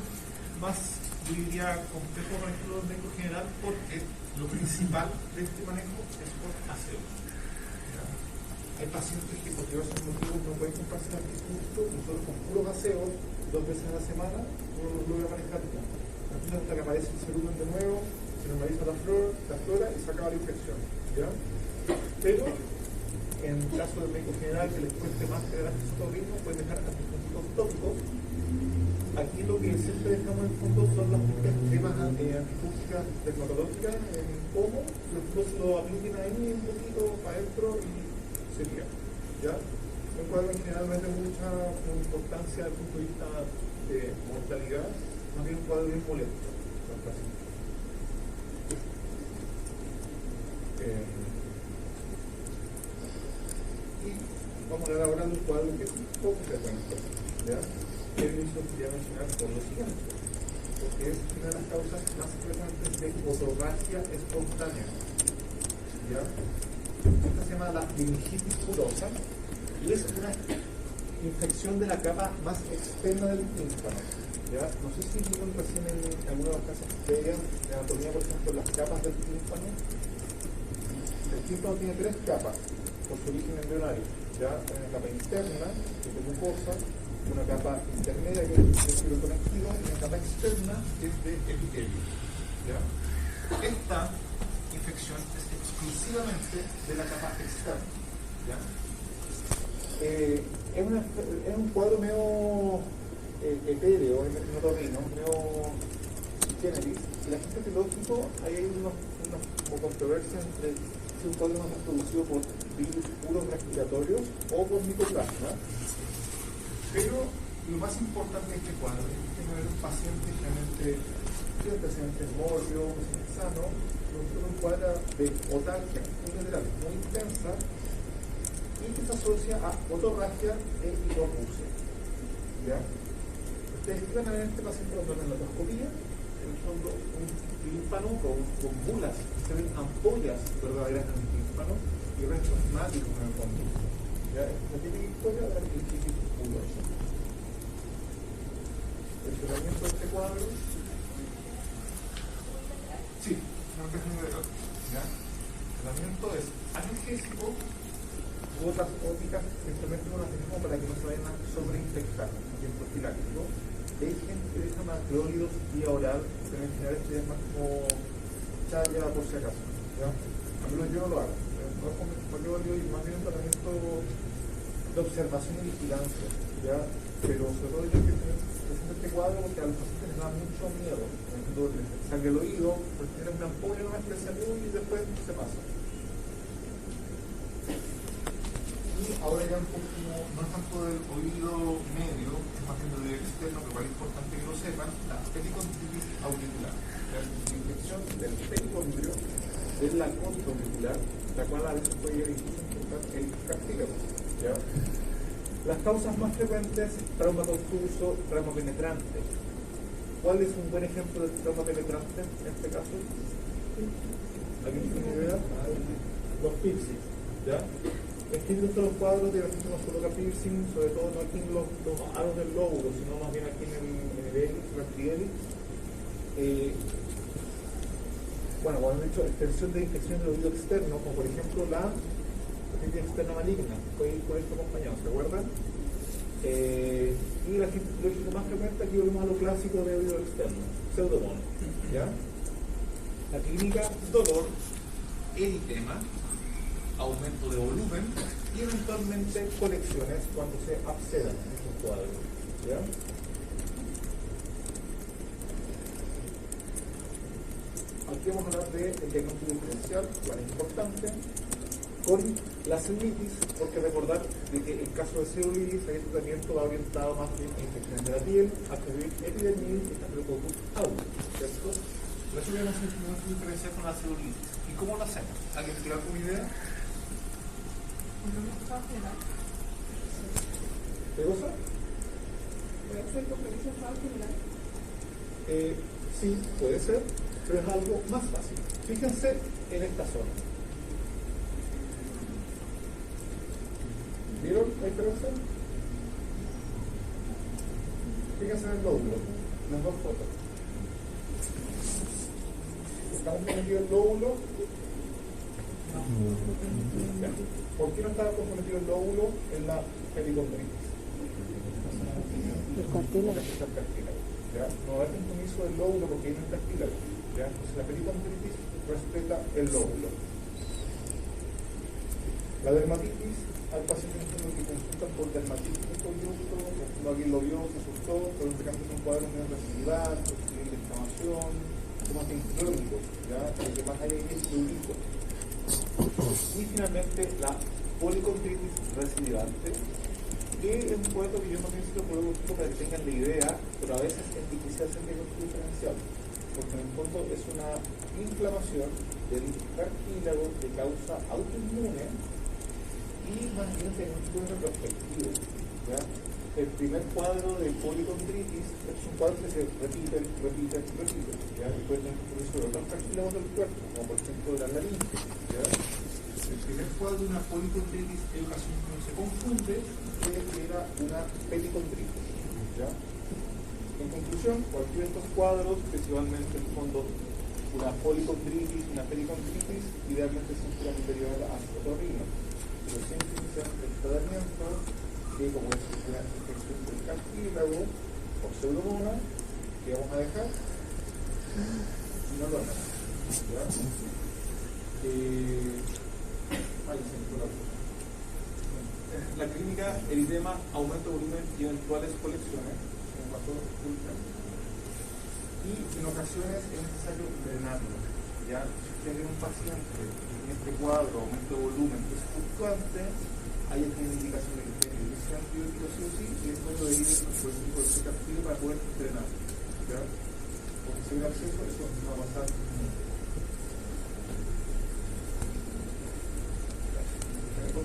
más, yo diría, complejo para el médico general, porque lo principal de este manejo es por aseo. ¿Ya? Hay pacientes que por diversos motivos no pueden comprarse el antijusto, nosotros con puros aseos 2 veces a la semana uno lo logra manejar bien. Entonces hasta que aparece el cerumen de nuevo, se normaliza la flora y se acaba la infección. ¿Ya? Pero en caso del médico general que les cueste más tener antihistamínicos, pueden dejar antihistamínicos tópicos. Aquí lo que siempre dejamos en fondo son las típicas cremas antifúngicas dermatológicas en pomo, después lo apliquen ahí un poquito para adentro y sería. ¿Ya? Un cuadro en general no es de mucha importancia desde el punto de vista de mortalidad, más bien un cuadro bien molesto. Y vamos a hablar ahora de un cuadro que es un poco frecuente, ¿ya? Que inicio quería mencionar por lo siguiente, porque es una de las causas más frecuentes de otorragia espontánea, ¿ya? Esta se llama la meningitis purosa y es una infección de la capa más externa del tímpano, ¿ya? No sé si vieron recién en alguna de las clases previas de anatomía, por ejemplo, las capas del tímpano. El tímpano tiene 3 capas por su origen embrionario, ¿ya? Una capa interna, que es mucosa, una capa intermedia, que es el filo conectivo, y una capa externa, que es de epitelio, ¿ya? Esta infección es exclusivamente de la capa externa, ¿ya? Es un cuadro medio etéreo, no torrino, medio generis, y la gente etiológico, ahí hay unos controversias entre si un cuadro más producido por virus puros respiratorios o por micoplasma. Pero lo más importante de este cuadro es que no es un paciente realmente, especialmente morbio, sano, un cuadro de otalgia unilateral muy intensa y que se asocia a otorragia e hidropusia. ¿Ya? Ustedes van a ver este paciente cuando en la endoscopía, en el fondo un tímpano con bulas, se ven ampollas verdaderas en el tímpano y restos hemáticos en el fondo. ¿Ya? Es la típica historia de la meningitis purosa. El tratamiento de este cuadro, sí, no es muy verdad. ¿Ya? El tratamiento es analgésico u otras ópticas que simplemente no las tenemos para que no se vayan a sobreinfectar, y en profiláctico. Dejen que dejan macrólidos vía oral, pero en general esto ya es más como chaya por si acaso. ¿Ya? A menos yo no lo hago. No es como macrólido y más bien un tratamiento de observación y vigilancia. ¿Ya? Pero sobre todo yo que presento este cuadro porque a los pacientes les da mucho miedo. Entonces les sangre el oído, porque tienen una ampolla, una especialidad y después se pasa. Y ahora ya un poco, no es tanto del oído medio, es más bien del oído externo, pero igual es importante que lo sepan, la pericontritis auricular. La infección del pericondrio es la contraauricular, la cual a veces puede llegar incluso a infectar el cartílago. ¿Ya? Las causas más frecuentes: trauma contuso, trauma penetrante. ¿Cuál es un buen ejemplo de trauma penetrante en este caso? ¿Alguien tiene idea? Los piercing. ¿Ya? Existen los cuadros de la gente no se coloca piercing, sobre todo no aquí en los aros del lóbulo, sino más bien aquí en el hélix, la trihelix. Bueno, como han dicho, extensión de infección del oído externo, como por ejemplo la otitis externa maligna, fue con esto acompañado, ¿se acuerdan? Y la lo más frecuente aquí volvemos a lo clásico de oído externo, pseudomonas, ¿ya? La clínica: dolor, eritema, aumento de volumen y eventualmente colecciones cuando se abscedan estos cuadros, ¿ya? Aquí vamos a hablar del diagnóstico diferencial, cuál es importante, con la celulitis, porque recordar de que en caso de celulitis el tratamiento va orientado más bien a infecciones de la piel, a cubrir epidermis y Staphylococcus aureus, ¿cierto? Por eso vemos un diagnóstico diferencial con la celulitis. ¿Y cómo lo hacemos? ¿Alguien tiene alguna idea? ¿Qué cosa? ¿Puede ser con permiso general? Sí, puede ser, pero es algo más fácil. Fíjense en esta zona. ¿Vieron la diferencia? Fíjense en el lóbulo, las dos fotos. ¿Estamos metidos en el lóbulo? Ya. ¿Por qué no está comprometido el lóbulo en la pericondritis? El cartílago. ¿Ya? No hay compromiso del lóbulo porque hay un cartílago. ¿Ya? Entonces la pericondritis respeta el lóbulo. La dermatitis, al paciente que consultan por dermatitis de coyunto, no alguien lo vio, se asustó, pero en este caso es un cuadro de residual, nivel de inflamación, temas crónicos, ¿ya? Lo que más hay es prurito. Y finalmente la policondritis recidivante, que es un cuadro que yo no necesito por un poco para que tengan la idea, pero a veces es difícil hacer diagnóstico diferencial, porque en el fondo es una inflamación del cartílago de causa autoinmune y más bien diagnóstico retrospectivo. ¿Ya? El primer cuadro de policondritis es un cuadro que se repite, ¿ya? Y puede tener compromiso de otros cartílagos del cuerpo, como por ejemplo de la laringe, ¿ya? El primer cuadro de una policondritis en ocasiones no se confunde, que era una pericondritis, ¿ya? En conclusión, cualquiera de estos cuadros, principalmente en el fondo una policondritis, una pericondritis, idealmente siempre van a derivar hacia otorrino, pero siempre inician el tratamiento que, como es una infección del cartílago o pseudomonas, que vamos a dejar no lo hagamos, ¿ya? La clínica: eritema, aumento de volumen y eventuales colecciones, como pasó y en ocasiones es necesario drenarlo. ¿Ya? Si tiene un paciente en este cuadro, aumento de volumen que es fluctuante, hay una indicación de que tiene que ser antibiótico sí o sí, y después lo deriven por el tipo de ese cartílago para poder drenar. ¿Ya? Porque si hay un acceso, eso no va a pasar nunca. En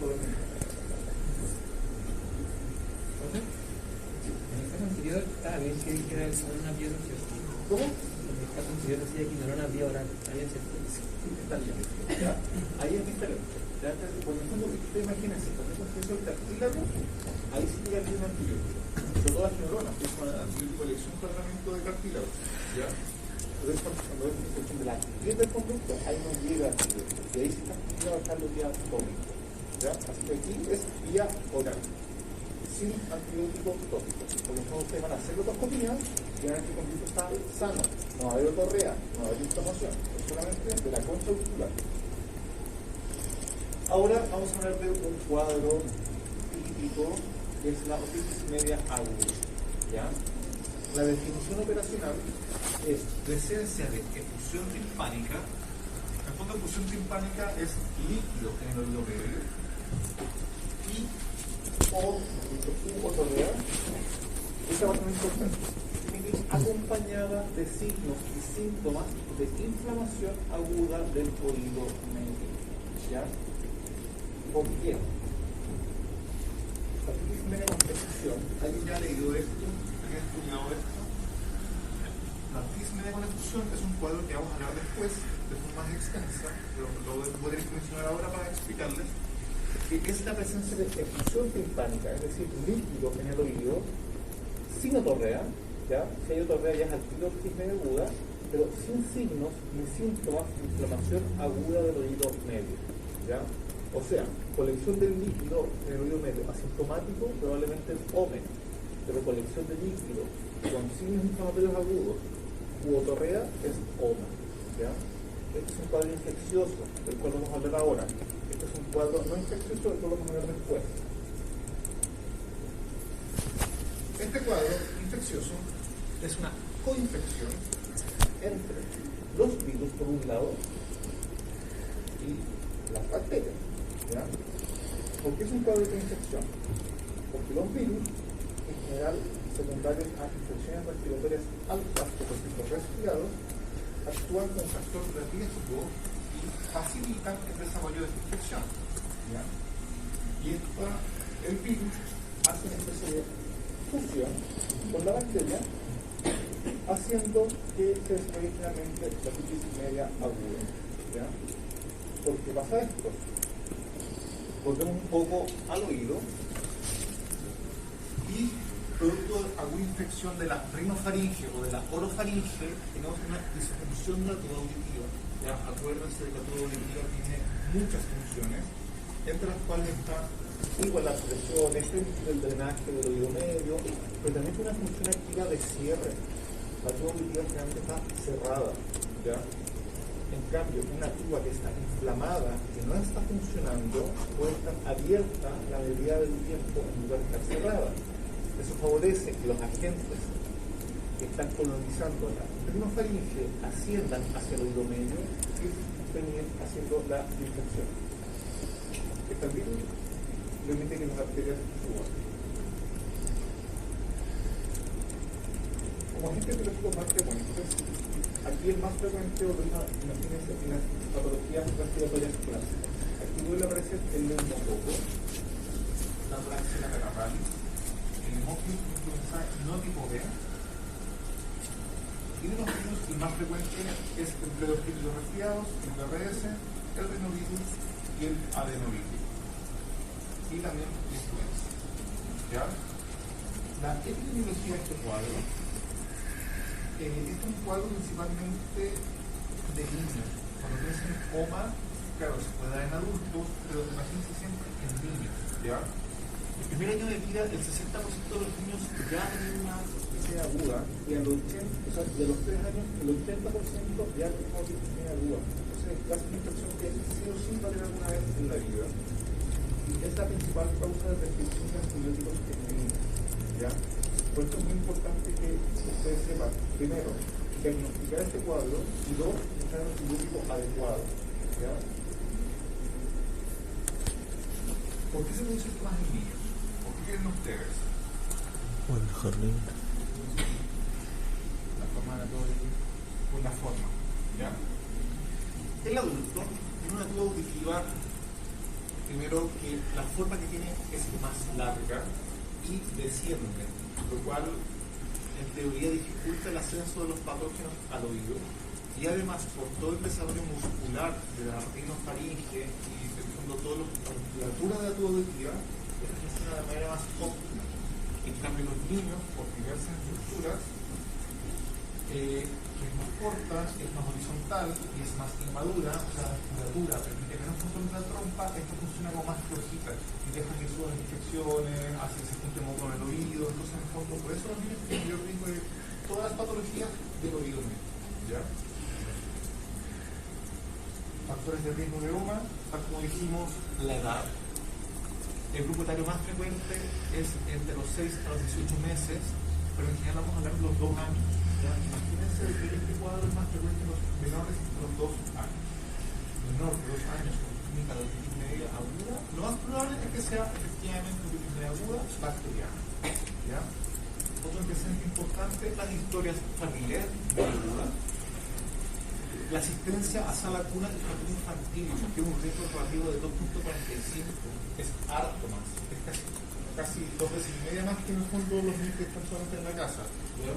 el caso anterior estaba bien que dijera el sabor una piedra, ¿cierto? ¿Cómo? En el caso anterior decía que no era una vía oral, está bien, ¿cierto? Sí, está bien. ¿Ya? Ahí es diferente. ¿Ya? Por el fondo, usted imagínense, cuando es un proceso del cartílago, ahí sí llega el antibiótico. Sobre todo las neuronas, que es un antibiótico de elección para tratamiento de cartílago. ¿Ya? Entonces, cuando es una infección de la actividad del conducto, ahí no llega el antibiótico. Y ahí sí está trabajando vía tópico. ¿Ya? Así que aquí es vía oral, sin antibiótico tópico. Porque no ustedes van a hacer otoscopía y van a ver que el conducto está sano. No va a haber otorrea, no va a haber inflamación. Es solamente de la concha auricular. Ahora vamos a hablar de un cuadro típico que es la otitis media aguda. ¿Ya? La definición operacional es presencia de efusión timpánica. En el fondo, efusión timpánica es líquido en el oído medio. Y y o torrea, esta va a ser importante, tiene que ir acompañada de signos y síntomas de inflamación aguda del oído medio. ¿Ya? ¿Por qué? La titis media con excepción, ¿alguien ya ha leído esto? ¿Alguien ha estudiado esto? La titis media con excepción es un cuadro que vamos a hablar después, de forma más extensa, pero lo voy a mencionar ahora para explicarles, que es la presencia de efusión timpánica, es decir, líquido en el oído, sin otorrea, ¿ya? Si hay otorrea ya es al tiro titis media aguda, pero sin signos ni síntomas de inflamación aguda del oído medio, ¿ya? O sea, colección del líquido en el oído medio asintomático probablemente es OME, pero colección de líquido con signos inflamatorios agudos u otorrea es OMA, ¿ya? Este es un cuadro infeccioso, del cual vamos a hablar ahora. Este es un cuadro no infeccioso, del cual vamos a hablar después. Este cuadro infeccioso es una coinfección entre los virus por un lado y las bacterias, ¿ya? ¿Por qué es un cuadro de coinfección? Porque los virus, en general, secundarios a infecciones respiratorias altas o por resfriados, actúan como factor de riesgo y facilitan el desarrollo de esta infección, ¿ya? Y el virus hace una especie de fusión con la bacteria, haciendo que se desarrolle finalmente la titis media aguda, ¿ya? ¿Por qué pasa esto? Volvemos un poco al oído y producto de alguna infección de la rinofaringe o de la orofaringe, tenemos una disfunción de la tuba auditiva. ¿Ya? Acuérdense de que la tuba auditiva tiene muchas funciones, entre las cuales está igual la presión, el drenaje del oído medio, pero también tiene una función activa de cierre. La tuba auditiva generalmente está cerrada, ¿ya? En cambio, una tuba que está inflamada, que no está funcionando, puede estar abierta la mayoría del tiempo en lugar de estar cerrada. Eso favorece que los agentes que están colonizando la rinofaringe asciendan hacia el oído medio y terminen haciendo la infección. Esta virus permite que las bacterias suban. Como agentes biológicos más frecuentes, aquí el más frecuente imagínense en las patologías respiratorias clásicas. Aquí vuelve a aparecer el neumococo, la Braxilla catarrhalis, el Haemophilus influenzae no tipo B, y de los virus el más frecuente es el Clostridium resfriados, el VRS, el rinovirus y el adenovirus, y también la influenza. ¿Ya? La epidemiología de este cuadro es un cuadro principalmente de niños. Cuando piensan en OMA, claro, se puede dar en adultos, pero imagínense siempre en niños, ¿ya? El primer año de vida, el 60% de los niños ya tienen una titis aguda, y a los 80, o sea, de los 3 años, el 80% ya tienen una titis aguda. Entonces, es casi una infección que sí o sí va a tener alguna vez en la vida. Y es la principal causa de restricción de antibióticos en niños, ¿ya? Por eso es muy importante que ustedes sepan, primero, diagnosticar este cuadro y dos, usar un antibiótico adecuado, ¿ya? ¿Por qué se produce esto más en niños? ¿Por qué creen ustedes? Bueno, jardín. La forma de todo con la forma, ¿ya? El adulto tiene una tuba auditiva, primero que la forma que tiene es más larga y desciende, lo cual en teoría dificulta el ascenso de los patógenos al oído, y además por todo el desarrollo muscular de la rinofaringe y en fondo toda la musculatura de la tuba auditiva, esta funciona de manera más óptima. En cambio los niños, por diversas estructuras, que es más corta, es más horizontal y es más inmadura, o sea, la musculatura permite menos control de la trompa, esto funciona como más flojita y deja que suban infecciones, hace que se junte moco en el oído, entonces en el fondo, por eso los niños tienen mayor riesgo de todas las patologías del oído medio, ¿ya? Factores de riesgo de OMA, tal como dijimos, la edad. El grupo etario más frecuente es entre los 6 a los 18 meses, pero en general vamos a hablar de los 2 años. ¿Ya? Imagínense que este cuadro es más frecuente en los menores de los 2 años. Menor de 2 años con clínica de otitis media aguda, lo más probable es que sea efectivamente otitis media aguda bacteriana. ¿Ya? Otro antecedente importante, las historias familiares de aguda, la asistencia a sala cuna y jardín infantil, que es un riesgo relativo de 2.45, es harto más, es casi 2 veces y media más que en el fondo los niños que están solamente en la casa. ¿Ya?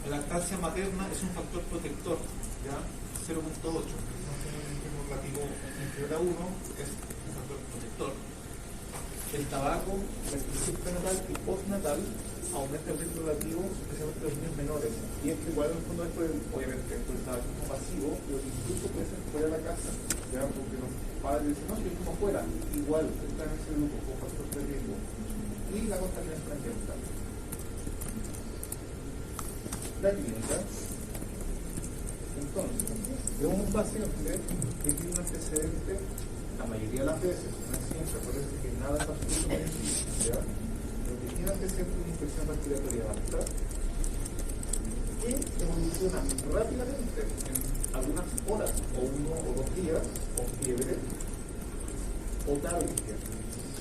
La lactancia materna es un factor protector, ¿ya? 0.8, un relativo inferior a 1 es un factor protector. El tabaco, la exposición prenatal y postnatal aumenta el riesgo relativo, especialmente los niños menores. Y esto igual en el fondo es por obviamente por el tabaquismo pasivo, pero incluso puede ser fuera de la casa, ¿ya? Porque los padres dicen, no, estoy como fuera, igual, está en ese grupo con factor de riesgo. Y la contaminación ambiental. La clínica. Entonces, vemos un paciente que tiene un antecedente, la mayoría de las veces, no es siempre, por eso que nada es absolutamente ¿ya? Lo que tiene antecedente de una infección respiratoria alta, que evoluciona rápidamente en algunas horas, o 1 o 2 días, con fiebre, o taurgia,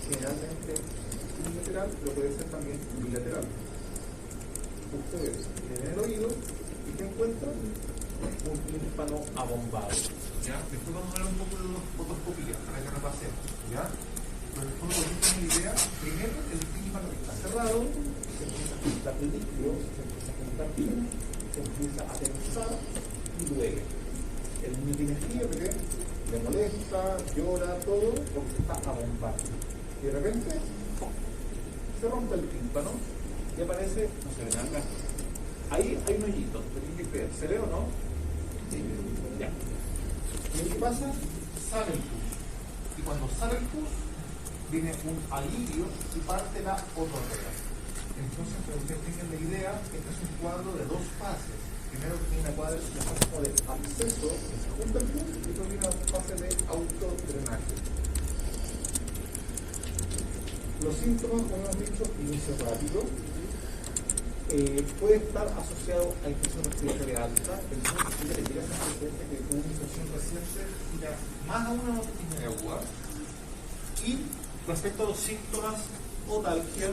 generalmente unilateral, pero puede ser también bilateral. Ustedes tienen el oído y se encuentran un tímpano abombado. ¿Ya? Después vamos a hablar un poco de otoscopía para que repasemos. ¿Ya? Pero en el fondo, una idea, primero el tímpano está cerrado, se empieza a juntar líquido, se empieza a juntar bien, se empieza a tensar y duele. El niño tiene fiebre, le molesta, llora, todo, porque está abombado. Y de repente se rompe el tímpano y aparece, no se ve nada. Ahí hay un hoyito, tienen que creer, ¿se ve o no? Sí, ya. ¿Y qué pasa? Sale el pus. Y cuando sale el pus, viene un alivio y parte la otorrea. Entonces, para que ustedes tengan la idea, este es un cuadro de 2 fases. Primero tiene una fase como de absceso, que se junta el pus, y luego viene una fase de autodrenaje. Los síntomas, como hemos dicho, inicio rápido, puede estar asociado a infección respiratoria alta, entonces si le llega a esa frecuencia que tuvo una infección reciente, tira más a una otitis media aguda. Y respecto a los síntomas, otalgia,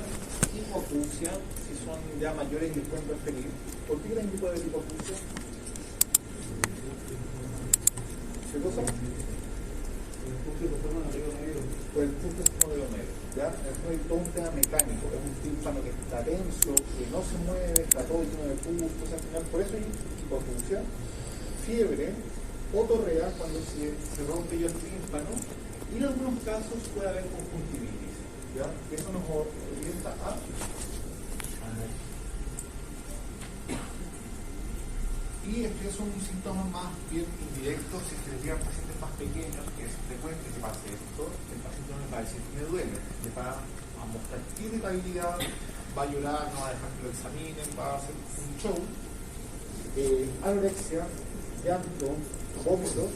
hipoacusia, si son ya mayores y les pueden referir. ¿Por qué gran tipo de hipoacusia? ¿Qué cosa? Por el punto de modelo medio. ¿Ya? Es todo un tema mecánico, es un tímpano que está tenso, que no se mueve, está todo lleno de pus, al final, por eso hay hipoacusia, fiebre, otorrea cuando se rompe ya el tímpano, y en algunos casos puede haber conjuntivitis, ¿ya? Eso nos orienta a y estos son síntomas más bien indirectos. Si se les llegan pacientes más pequeños, que es frecuente que pase esto, el paciente no le va a decir que me duele, le va a mostrar irritabilidad, va a llorar, no va a dejar que lo examinen, va a hacer un show, anorexia, llanto, vómitos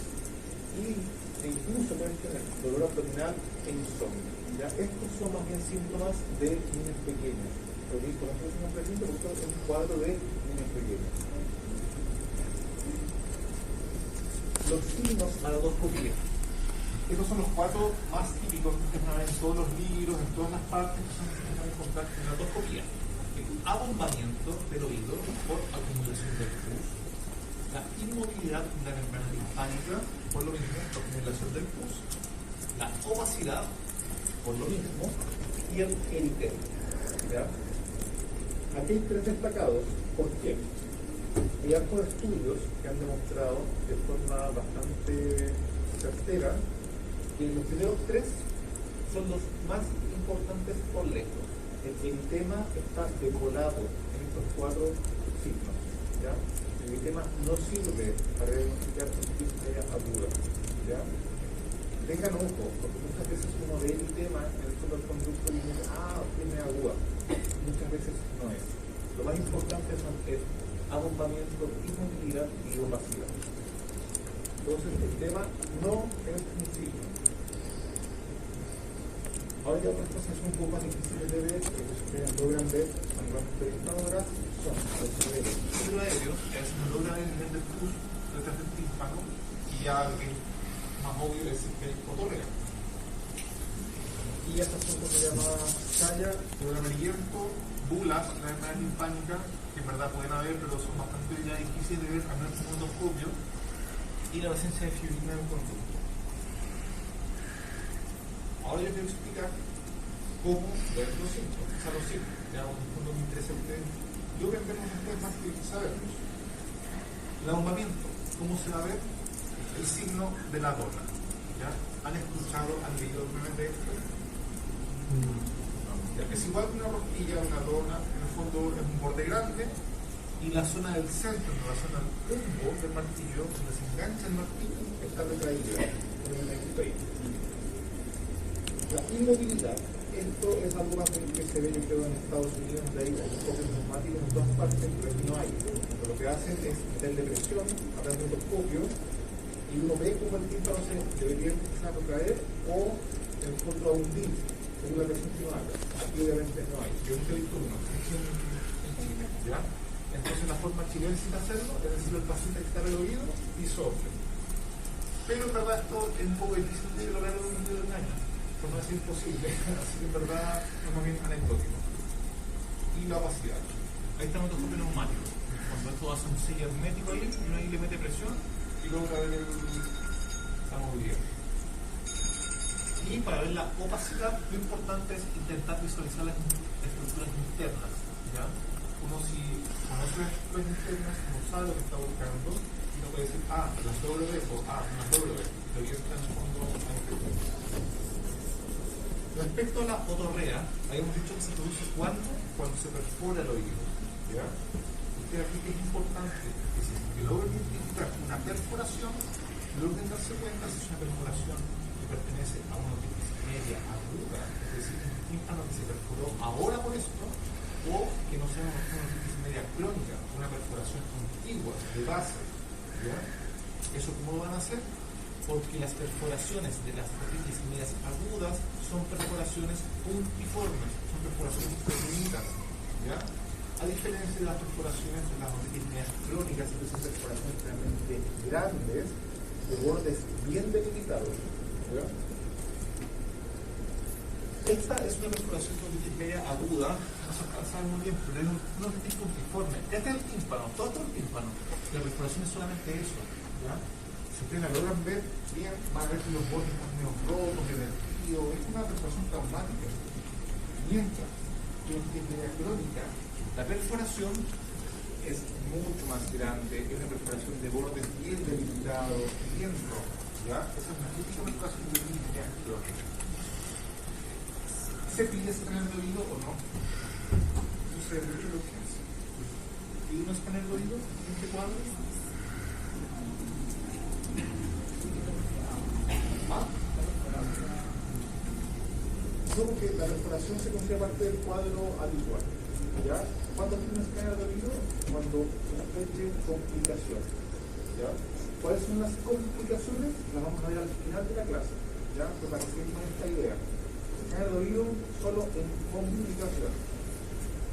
e incluso pueden tener dolor abdominal e insomnio. ¿Ya? Estos son más bien síntomas de niños pequeños. Lo que por ejemplo es un presente porque es un cuadro de niños pequeños. Los signos a la endoscopía. Estos son los 4 más típicos que ustedes van a ver en todos los libros, en todas las partes que son los que se van a encontrar en la endoscopía. El abombamiento del oído por acumulación del pus, la inmovilidad de la membrana timpánica por lo mismo, acumulación del pus, la opacidad por lo mismo y el eritema. ¿Ya? Aquí hay 3 destacados. ¿Por qué? Hay hartos estudios que han demostrado de forma bastante certera que los primeros 3 son los más importantes por lejos. El eritema está decolado en estos 4 signos. ¿Ya? El eritema no sirve para diagnosticar otitis media aguda. ¿Ya? Tengan ojo, porque muchas veces uno ve eritema en el superconducto y dice, tiene aguda. Muchas veces no es. Lo más importante es abombamiento, inmovilidad y opacidad. Entonces el tema no es un signo. Ahora ya otras cosas son un poco más difíciles de ver, que ustedes logran ver cuando las entrevistadoras son los niveles hidroaéreos, que a veces no logran ver el nivel del pus detrás del tímpano y ya que más obvio es que hay otorrea. Y estas son cosas llamadas chaya, color amarillento, bulas, una enfermedad timpánica, que en verdad pueden haber, pero son bastante ya difíciles de ver, al menos con endoscopio, y la presencia de fibrina en un conducto. Ahora yo quiero explicar cómo ver los síntomas, o sea, los síntomas, ya un punto que me interesa a ustedes. Yo que vemos ustedes más que saberlos. El ahombamiento, ¿cómo se va a ver? El signo de la dona. ¿Ya? ¿Han escuchado, han leído realmente esto? Ya, es igual que una rosquilla, una dona, en el fondo es un borde grande, y la zona del centro, la zona del cumbo del martillo, donde se engancha el martillo, está retraída en el peito. La inmovilidad, esto es algo más que se ve, yo creo, en Estados Unidos, donde hay endoscopios neumáticos en todas partes, pero aquí no hay. Pero lo que hacen es meterle presión a través de endoscopio, y uno ve cómo el tímpano se debería empezar a retraer o en fondo a hundir según la presión que uno haga. Aquí obviamente no hay. Yo nunca he visto una presión en Chile, ¿ya? Entonces la forma chilense de hacerlo es decirle al paciente que está el oído y sople. Pero en verdad esto es un poco difícil de lograr en un dedo de engaño, por no decir imposible, así que en verdad es más bien anecdótico. Y la opacidad. Ahí está el endoscopio neumático. Cuando esto hace un sello hermético ahí, uno ahí le mete presión y logra ver la movilidad. Y para ver la opacidad, lo importante es intentar visualizar las estructuras internas. ¿Ya? Uno si conoce las estructuras internas, uno sabe lo que está buscando y uno puede decir, las logro ver o las logro ver. Pero ya está en el fondo respecto a la otorrea, habíamos dicho que se produce cuando se perfora el oído. ¿Ya? Usted aquí que es importante que si logran identificar una perforación, logren darse cuenta si es una perforación que pertenece a una otitis media aguda, es decir, un tímpano que se perforó ahora por esto, o que no sea una otitis media crónica, una perforación antigua, de base. ¿Ya? ¿Eso cómo lo van a hacer? Porque las perforaciones de las otitis medias agudas son perforaciones puntiformes, son perforaciones pequeñitas. ¿Ya? A diferencia de las perforaciones de las otitis medias crónicas, que son perforaciones realmente grandes, de bordes bien delimitados. ¿Ya? Esta es una perforación de otitis media aguda, no se alcanza muy bien, pero es una otitis puntiforme. Este es el tímpano, todo el tímpano. La perforación es solamente eso. ¿Ya? Si ustedes la logran ver bien, van a ver que los bordes están medio rotos, revertidos, es una perforación traumática. Mientras que en otitis media crónica, la perforación es mucho más grande, es una perforación de bordes bien delimitados, bien rojos. ¿Ya? Esa es una típica perforación de otitis media crónica. ¿Se pide escáner de oído o no? Sucede mucho lo que hace. ¿Pide un escáner de oído en este cuadro? Solo que la perforación se considera parte del cuadro habitual. ¿Ya? ¿Cuándo pide un escáner de oído? Cuando sospeche complicaciones. ¿Ya? ¿Cuáles son las complicaciones? Las vamos a ver al final de la clase. ¿Ya? Pero para que se tengan esta idea. Escáner de oído solo en complicaciones.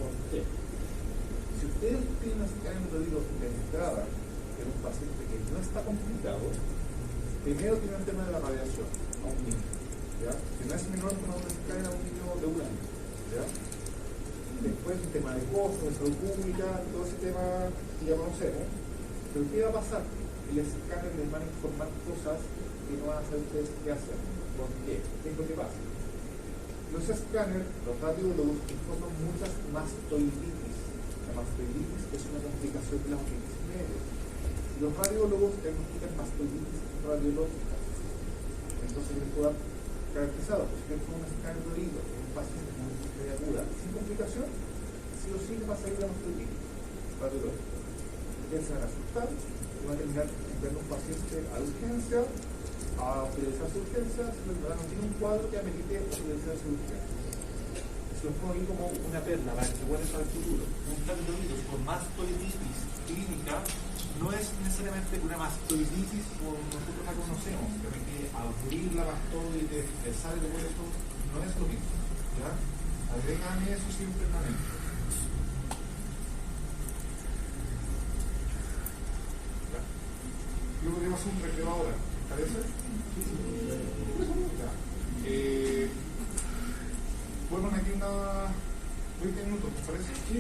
¿Por qué? Si ustedes tienen un escáner de oído de entrada en un paciente que no está complicado, primero tiene el tema de la radiación a un niño. ¿Ya? Que no es menor que una escáner a un niño de un año. ¿Ya? Después el tema de costos, de salud pública, todo ese tema que ya conocemos. Pero ¿qué va a pasar? El escáner les van a informar cosas que no van a saber ustedes qué hacer. ¿Por qué? ¿Qué es lo que pasa? Los escáneres, los radiólogos, informan muchas mastoiditis. La mastoiditis es una complicación de la otitis media. Los radiólogos diagnostican mastoiditis radiológicas. Entonces les puedo dar caracterizado, por ejemplo, un escáner de oído en un paciente con otitis media aguda sin complicación, sí o sí le va a salir la mastoiditis radiológica. Ustedes se van a asustar y van a terminar enviando un paciente a la urgencia, a utilizar su urgencia, si no tiene un cuadro que amerite utilizar su urgencia. Se los pongo ahí como una perla para que se guarden para el futuro. Un escáner de oídos con mastoiditis clínica no es necesariamente una mastoiditis como nosotros la conocemos, que abrir la mastoide, pensar de eso, no es lo mismo. ¿Ya? Agregan eso siempre en la mente. ¿Ya? Yo podría hacer un recreo ahora. ¿Parece? Ya. Vuelvan aquí unos 20 minutos, ¿te parece? Sí.